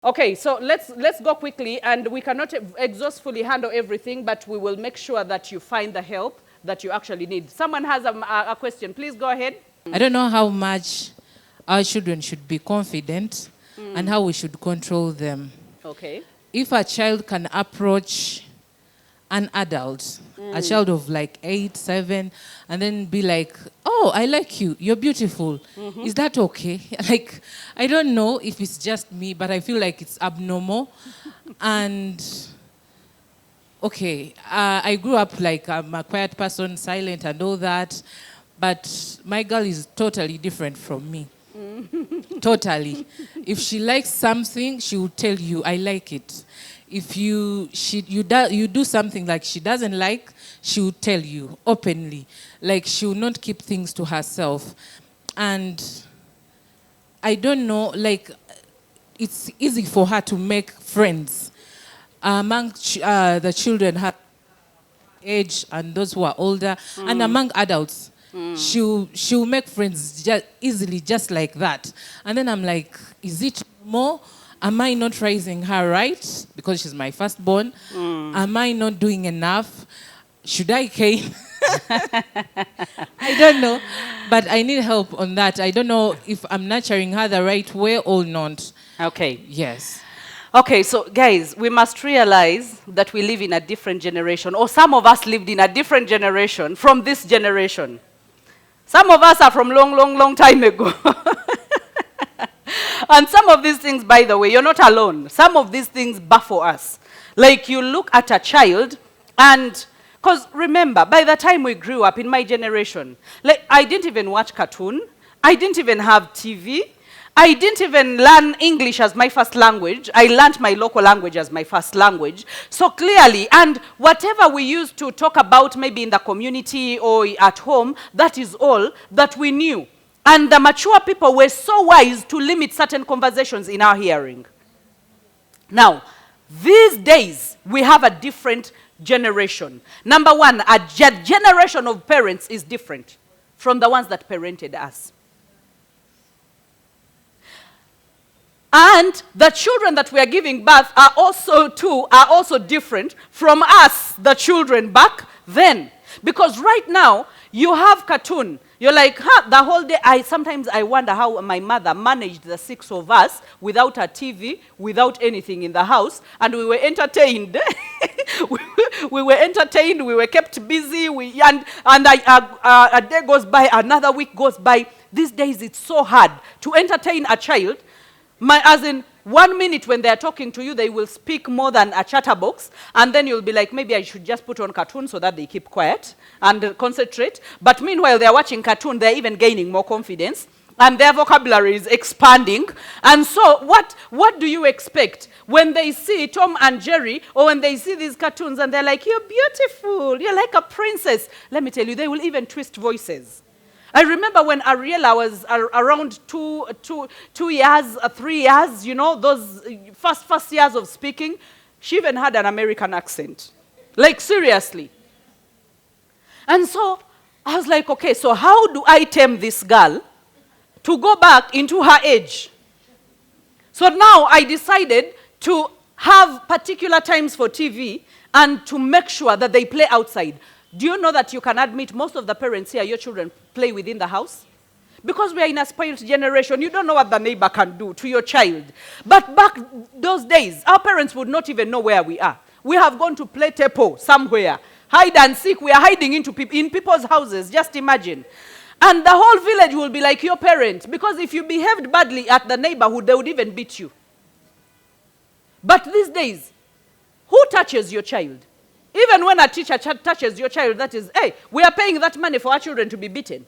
Okay, so let's go quickly, and we cannot exhaustively handle everything, but we will make sure that you find the help that you actually need. Someone has a question. Please go ahead. I don't know how much our children should be confident and how we should control them. Okay. If a child can approach an adult, a child of like 8, 7, and then be like, oh, I like you, you're beautiful. Is that okay? Like, I don't know if it's just me, but I feel like it's abnormal. And, okay, I grew up like I'm a quiet person, silent and all that, but my girl is totally different from me. Totally. If she likes something, she will tell you, I like it. If you do something like she doesn't like, she will tell you openly. Like, she will not keep things to herself. And I don't know, like, it's easy for her to make friends among the children her age and those who are older, and among adults. She'll make friends easily, just like that. And then I'm like, is it more? Am I not raising her right? Because she's my firstborn. Am I not doing enough? Should I cane? I don't know. But I need help on that. I don't know if I'm nurturing her the right way or not. Okay. Yes. Okay, so guys, we must realize that we live in a different generation, or some of us lived in a different generation from this generation. Some of us are from long time ago. And some of these things, by the way, you're not alone. Some of these things baffle us. Like, you look at a child, and because remember, by the time we grew up in my generation, like, I didn't even watch cartoon. I didn't even have TV. I didn't even learn English as my first language. I learned my local language as my first language. So clearly, and whatever we used to talk about maybe in the community or at home, that is all that we knew. And the mature people were so wise to limit certain conversations in our hearing. Now, these days, we have a different generation. Number one, a generation of parents is different from the ones that parented us. And the children that we are giving birth are also different from us, the children back then. Because right now, you have cartoon. You're like, the whole day. Sometimes I wonder how my mother managed the 6 of us without a TV, without anything in the house, and we were entertained. we were entertained, we were kept busy, a day goes by, another week goes by. These days, it's so hard to entertain a child. As in, 1 minute when they're talking to you, they will speak more than a chatterbox, and then you'll be like, maybe I should just put on cartoon so that they keep quiet and concentrate. But meanwhile, they're watching cartoon, they're even gaining more confidence, and their vocabulary is expanding. And so what do you expect when they see Tom and Jerry, or when they see these cartoons and they're like, you're beautiful, you're like a princess? Let me tell you, they will even twist voices. I remember when Ariella was around 2 years, 3 years, you know, those first years of speaking, she even had an American accent. Like, seriously. And so I was like, okay, so how do I tame this girl to go back into her age? So now I decided to have particular times for TV and to make sure that they play outside. Do you know that you can admit most of the parents here, your children play within the house? Because we are in a spoiled generation, you don't know what the neighbor can do to your child. But back those days, our parents would not even know where we are. We have gone to play tepo somewhere. Hide and seek, we are hiding in people's houses, just imagine. And the whole village will be like your parents, because if you behaved badly at the neighborhood, they would even beat you. But these days, who touches your child? Even when a teacher touches your child, that is, hey, we are paying that money for our children to be beaten.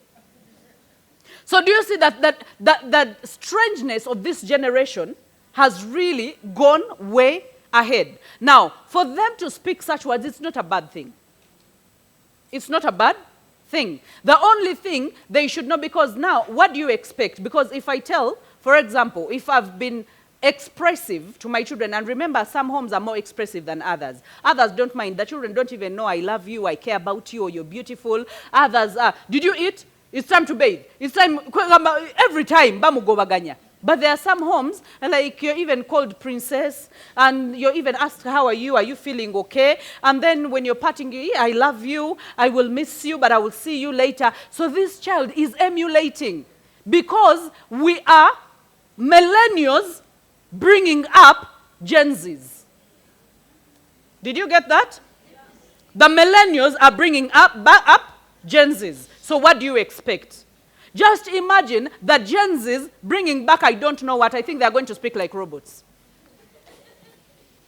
So do you see that strangeness of this generation has really gone way ahead? Now, for them to speak such words, it's not a bad thing. It's not a bad thing. The only thing they should know, because now, what do you expect? Because if I tell, for example, if I've been expressive to my children, and remember, some homes are more expressive than others. Others don't mind. The children don't even know I love you, I care about you, or you're beautiful. Others are, did you eat? It's time to bathe. It's time, every time, bamugobaganya. But there are some homes, like you're even called princess, and you're even asked, how are you feeling okay? And then when you're parting, I love you, I will miss you, but I will see you later. So this child is emulating, because we are millennials bringing up Gen Zs. Did you get that? The millennials are bringing up Gen Zs. So what do you expect? Just imagine that Gen Zs bringing back, I don't know what, I think they're going to speak like robots.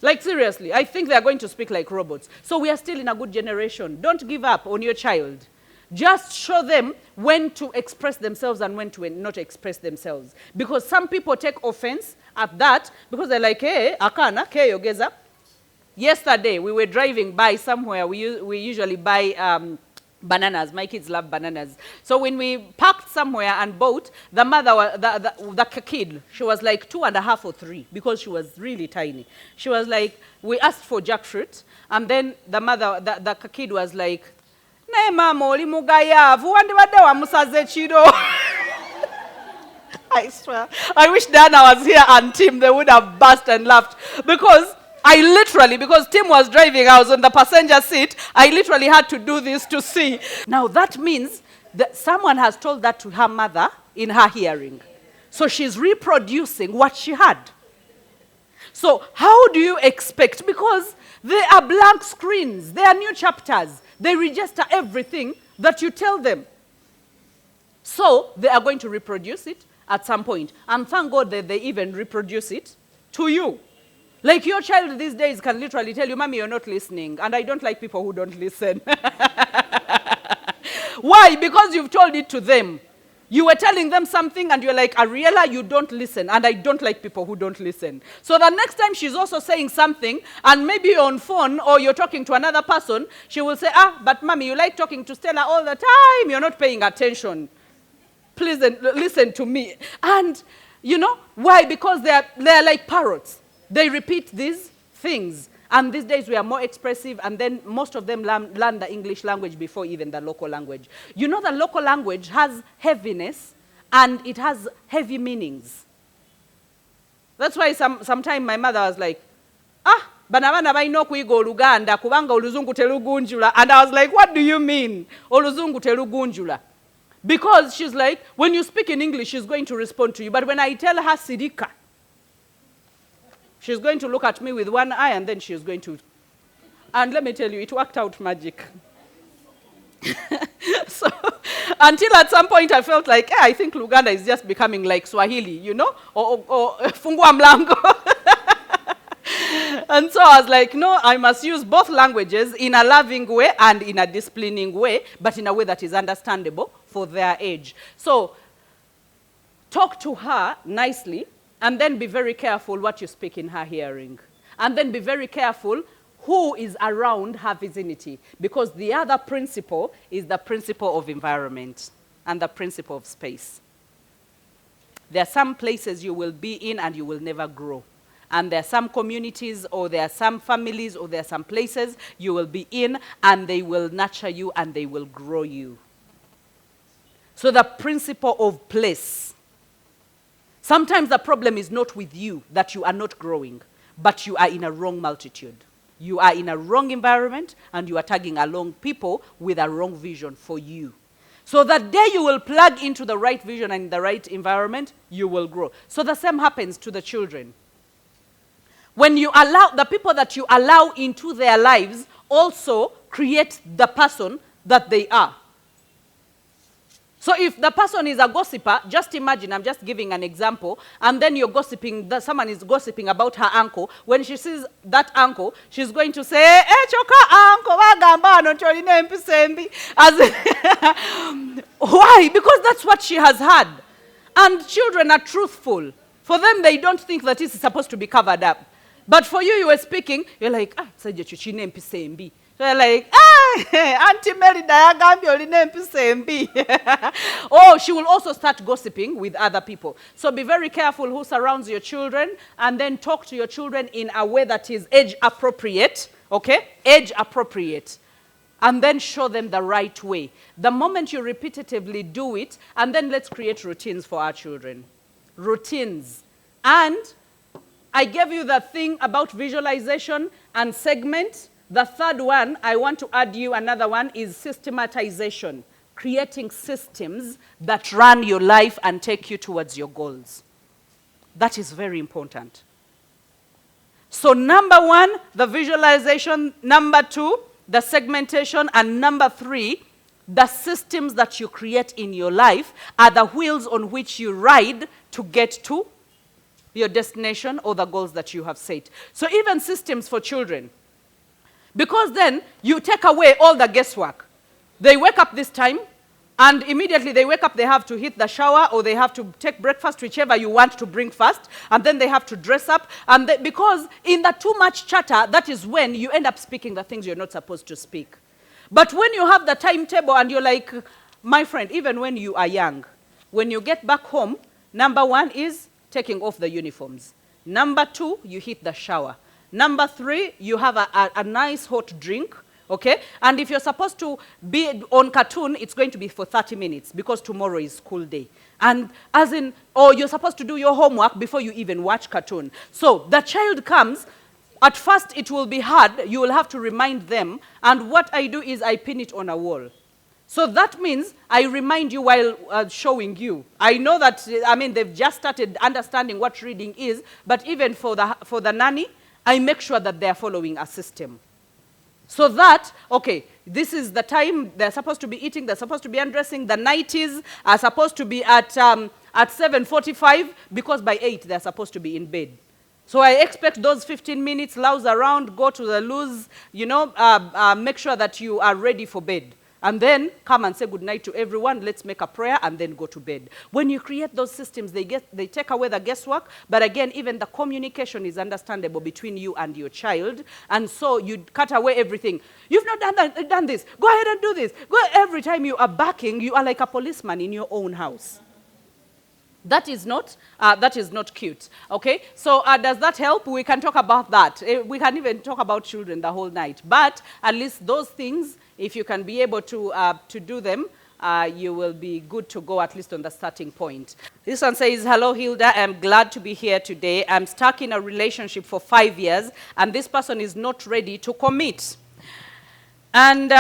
Like seriously, I think they're going to speak like robots. So we are still in a good generation. Don't give up on your child. Just show them when to express themselves and when to not express themselves. Because some people take offense at that, because they're like, hey, akana, ke yogeza. Yesterday, we were driving by somewhere. We usually buy bananas. My kids love bananas. So when we parked somewhere and bought, the mother, the kid, she was like 2.5 or 3, because she was really tiny. She was like, we asked for jackfruit, and then the mother, the kid was like, "Ne mama oli mugayavu, wandi wade wa musaze chiro." I swear. I wish Dana was here and Tim, they would have burst and laughed, because because Tim was driving, I was on the passenger seat, I literally had to do this to see. Now that means that someone has told that to her mother in her hearing. So she's reproducing what she had. So how do you expect? Because they are blank screens, they are new chapters. They register everything that you tell them. So they are going to reproduce it at some point. And thank God that they even reproduce it to you. Like your child these days can literally tell you, "Mommy, you're not listening." And I don't like people who don't listen. Why? Because you've told it to them. You were telling them something and you're like, "Ariella, you don't listen." And I don't like people who don't listen. So the next time she's also saying something, and maybe you're on phone or you're talking to another person, she will say, "But mommy, you like talking to Stella all the time. You're not paying attention. Please listen to me." And you know why? Because they're like parrots. They repeat these things. And these days we are more expressive, and then most of them learn the English language before even the local language. You know, the local language has heaviness and it has heavy meanings. That's why sometimes my mother was like, "Banabana baino kuigo Luganda kubanga oluzungu telugunjula." And I was like, "What do you mean? Oluzungu telugunjula?" Because she's like, when you speak in English, she's going to respond to you. But when I tell her Sirika, she's going to look at me with one eye, and then she's going to... And let me tell you, it worked out magic. So, until at some point I felt like, I think Luganda is just becoming like Swahili, you know? Or Fungua Mlango. And so I was like, no, I must use both languages in a loving way and in a disciplining way, but in a way that is understandable for their age. So, talk to her nicely, and then be very careful what you speak in her hearing. And then be very careful who is around her vicinity. Because the other principle is the principle of environment and the principle of space. There are some places you will be in and you will never grow. And there are some communities, or there are some families, or there are some places you will be in, and they will nurture you and they will grow you. So the principle of place. Sometimes the problem is not with you, that you are not growing, but you are in a wrong multitude. You are in a wrong environment, and you are tagging along people with a wrong vision for you. So that day you will plug into the right vision and the right environment, you will grow. So the same happens to the children. When you allow, the people that you allow into their lives also create the person that they are. So if the person is a gossiper, just imagine, I'm just giving an example, and then you're gossiping, someone is gossiping about her uncle. When she sees that uncle, she's going to say, choka uncle, why? Because that's what she has had. And children are truthful. For them, they don't think that this is supposed to be covered up. But for you, you were speaking, you're like, so they're like, Auntie Mary Diagambi Olinempi. Oh, she will also start gossiping with other people. So be very careful who surrounds your children, and then talk to your children in a way that is age appropriate, okay? Age appropriate. And then show them the right way. The moment you repetitively do it, and then let's create routines for our children. routines. And I gave you the thing about visualization and segment. The third one, I want to add you another one, is systematization. Creating systems that run your life and take you towards your goals. That is very important. So number one, the visualization. Number two, the segmentation. And number three, the systems that you create in your life are the wheels on which you ride to get to your destination or the goals that you have set. So even systems for children. Because then you take away all the guesswork. They wake up this time, and immediately they wake up, they have to hit the shower, or they have to take breakfast, whichever you want to bring first, and then they have to dress up. And because in the too much chatter, that is when you end up speaking the things you're not supposed to speak. But when you have the timetable and you're like, my friend, even when you are young, when you get back home, number one is taking off the uniforms. Number two, you hit the shower. Number three, you have a nice hot drink. Okay? And if you're supposed to be on cartoon, it's going to be for 30 minutes because tomorrow is school day. And or you're supposed to do your homework before you even watch cartoon. So the child comes, at first it will be hard, you will have to remind them, and what I do is I pin it on a wall. So that means I remind you while showing you. I know that, they've just started understanding what reading is, but even for the nanny, I make sure that they're following a system. So that, okay, this is the time they're supposed to be eating, they're supposed to be undressing, the nighties are supposed to be at 7:45, because by 8 they're supposed to be in bed. So I expect those 15 minutes, louse around, go to the loos, make sure that you are ready for bed. And then come and say good night to everyone, let's make a prayer, and then go to bed. When you create those systems, they take away the guesswork, but again, even the communication is understandable between you and your child, and so you cut away everything. You've not done this, go ahead and do this. Every time you are backing, you are like a policeman in your own house. That is not cute, okay? So does that help? We can talk about that. We can even talk about children the whole night. But at least those things, if you can be able to do them, you will be good to go, at least on the starting point. This one says, hello, Hilda. I'm glad to be here today. I'm stuck in a relationship for 5 years, and this person is not ready to commit. And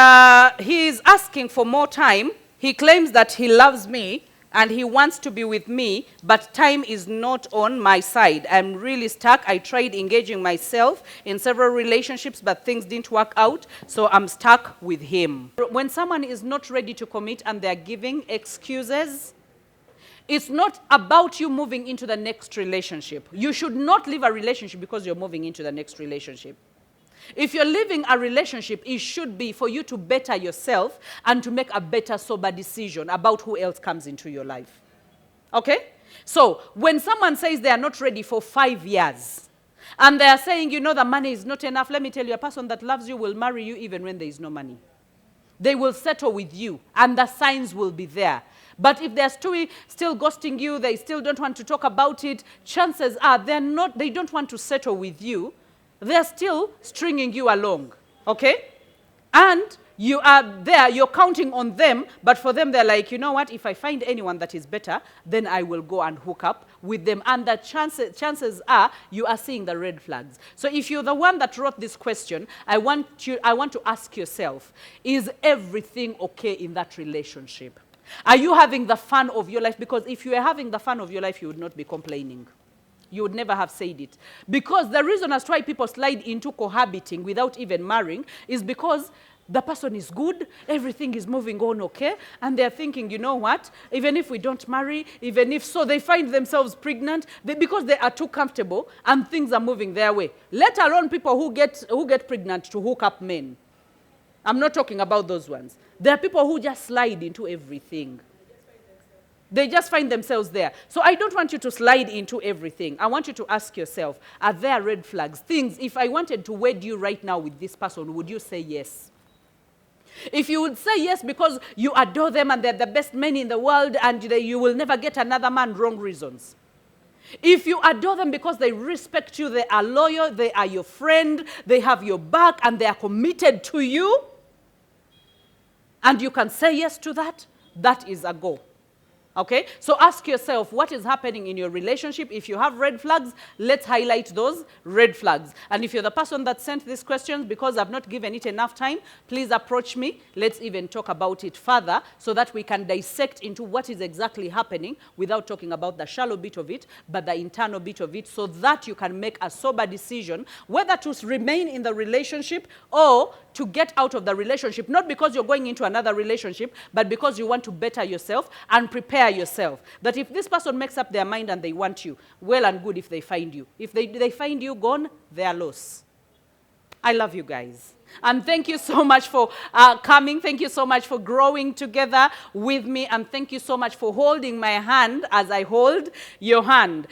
he is asking for more time. He claims that he loves me, and he wants to be with me, but time is not on my side. I'm really stuck. I tried engaging myself in several relationships, but things didn't work out, so I'm stuck with him. When someone is not ready to commit and they're giving excuses, it's not about you moving into the next relationship. You should not leave a relationship because you're moving into the next relationship. If you're leaving a relationship, it should be for you to better yourself and to make a better, sober decision about who else comes into your life. Okay? So, when someone says they are not ready for 5 years, and they are saying, the money is not enough, let me tell you, a person that loves you will marry you even when there is no money. They will settle with you, and the signs will be there. But if they're still ghosting you, they still don't want to talk about it, chances are they don't want to settle with you. They're still stringing you along, okay? And you are there, you're counting on them, but for them, they're like, you know what, if I find anyone that is better, then I will go and hook up with them. And the chances are you are seeing the red flags. So if you're the one that wrote this question, I want to ask yourself, is everything okay in that relationship? Are you having the fun of your life? Because if you are having the fun of your life, you would not be complaining. You would never have said it. Because the reason as to why people slide into cohabiting without even marrying is because the person is good, everything is moving on okay, and they're thinking, you know what, even if we don't marry, even if so, they find themselves pregnant because they are too comfortable and things are moving their way. Let alone people who get pregnant to hook up men. I'm not talking about those ones. There are people who just slide into everything. They just find themselves there. So I don't want you to slide into everything. I want you to ask yourself, are there red flags? Things, if I wanted to wed you right now with this person, would you say yes? If you would say yes because you adore them and they're the best men in the world and you will never get another man, wrong reasons. If you adore them because they respect you, they are loyal, they are your friend, they have your back and they are committed to you, and you can say yes to that, that is a go. Okay, so ask yourself what is happening in your relationship. If you have red flags, let's highlight those red flags. And if you're the person that sent these questions, because I've not given it enough time, please approach me. Let's even talk about it further so that we can dissect into what is exactly happening without talking about the shallow bit of it, but the internal bit of it, so that you can make a sober decision whether to remain in the relationship or to get out of the relationship, not because you're going into another relationship, but because you want to better yourself and prepare yourself. That if this person makes up their mind and they want you, well and good if they find you. If they find you gone, their loss. I love you guys. And thank you so much for coming. Thank you so much for growing together with me. And thank you so much for holding my hand as I hold your hand.